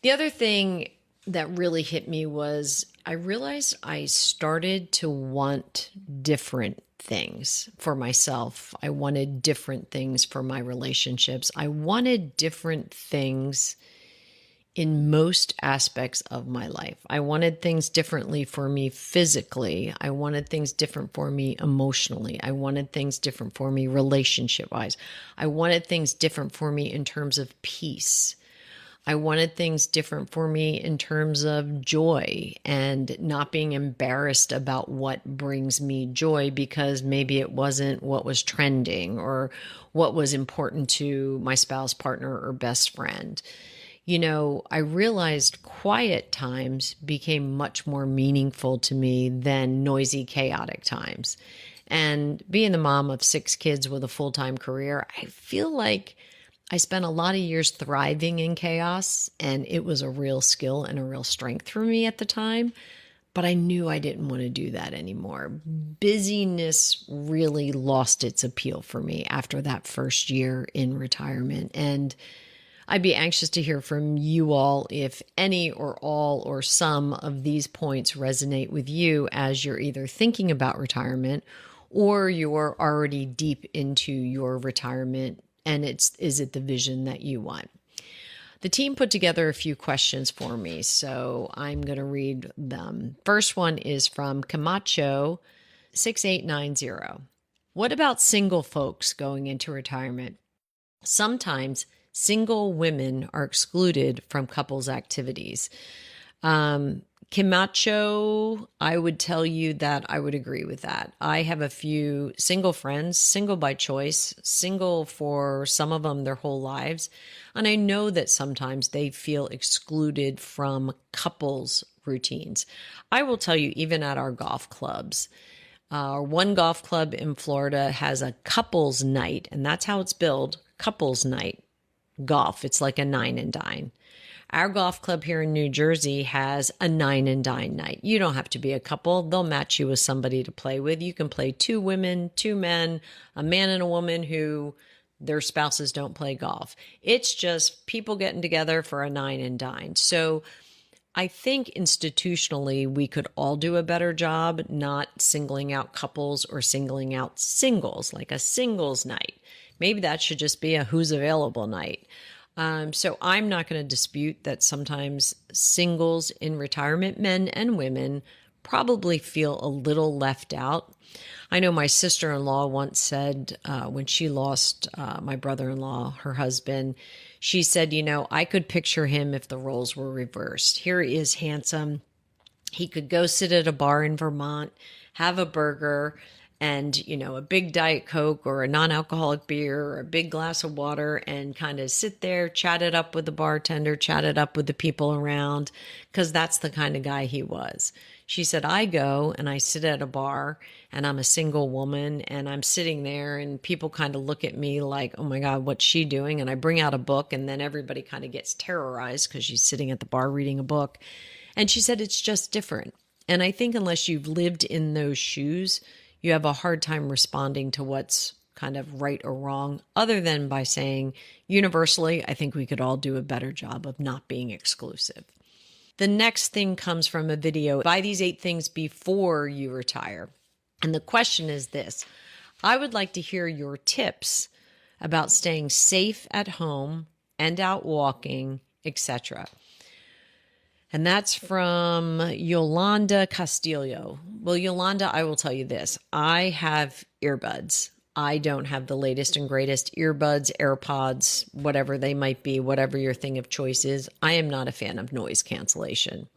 The other thing that really hit me was I realized I started to want different things for myself. I wanted different things for my relationships. I wanted different things in most aspects of my life. I wanted things differently for me physically. I wanted things different for me emotionally. I wanted things different for me relationship wise. I wanted things different for me in terms of peace. I wanted things different for me in terms of joy and not being embarrassed about what brings me joy because maybe it wasn't what was trending or what was important to my spouse, partner, or best friend. I realized quiet times became much more meaningful to me than noisy, chaotic times. And being the mom of six kids with a full time career, I feel like I spent a lot of years thriving in chaos, and it was a real skill and a real strength for me at the time. But I knew I didn't want to do that anymore. Busyness really lost its appeal for me after that first year in retirement. And I'd be anxious to hear from you all if any or all or some of these points resonate with you as you're either thinking about retirement or you're already deep into your retirement and is it the vision that you want? The team put together a few questions for me, so I'm going to read them. First one is from Camacho 6890. What about single folks going into retirement? Sometimes single women are excluded from couples activities. Camacho, I would tell you that I would agree with that. I have a few single friends, single by choice, single for some of them their whole lives. And I know that sometimes they feel excluded from couples routines. I will tell you, even at our golf clubs, one golf club in Florida has a couples night, and that's how it's billed, couples night golf. It's like a nine and dine. Our golf club here in New Jersey has a nine and dine night. You don't have to be a couple. They'll match you with somebody to play with. You can play two women, two men, a man and a woman who their spouses don't play golf. It's just people getting together for a nine and dine. So I think institutionally we could all do a better job not singling out couples or singling out singles, like a singles night. Maybe that should just be a who's available night. So I'm not going to dispute that sometimes singles in retirement, men and women, probably feel a little left out. I know my sister-in-law once said when she lost my brother-in-law, her husband, she said, I could picture him if the roles were reversed. Here he is, handsome. He could go sit at a bar in Vermont, have a burger, and a big Diet Coke or a non-alcoholic beer or a big glass of water and kind of sit there, chat it up with the bartender, chat it up with the people around, because that's the kind of guy he was. She said, I go and I sit at a bar and I'm a single woman and I'm sitting there and people kind of look at me like, oh my God, what's she doing? And I bring out a book and then everybody kind of gets terrorized because she's sitting at the bar reading a book. And she said, it's just different. And I think unless you've lived in those shoes, you have a hard time responding to what's kind of right or wrong, other than by saying, universally, I think we could all do a better job of not being exclusive. The next thing comes from a video, buy these 8 things before you retire. And the question is this: I would like to hear your tips about staying safe at home and out walking, etc. And that's from Yolanda Castillo. Well, Yolanda, I will tell you this. I have earbuds. I don't have the latest and greatest earbuds, AirPods, whatever they might be, whatever your thing of choice is. I am not a fan of noise cancellation.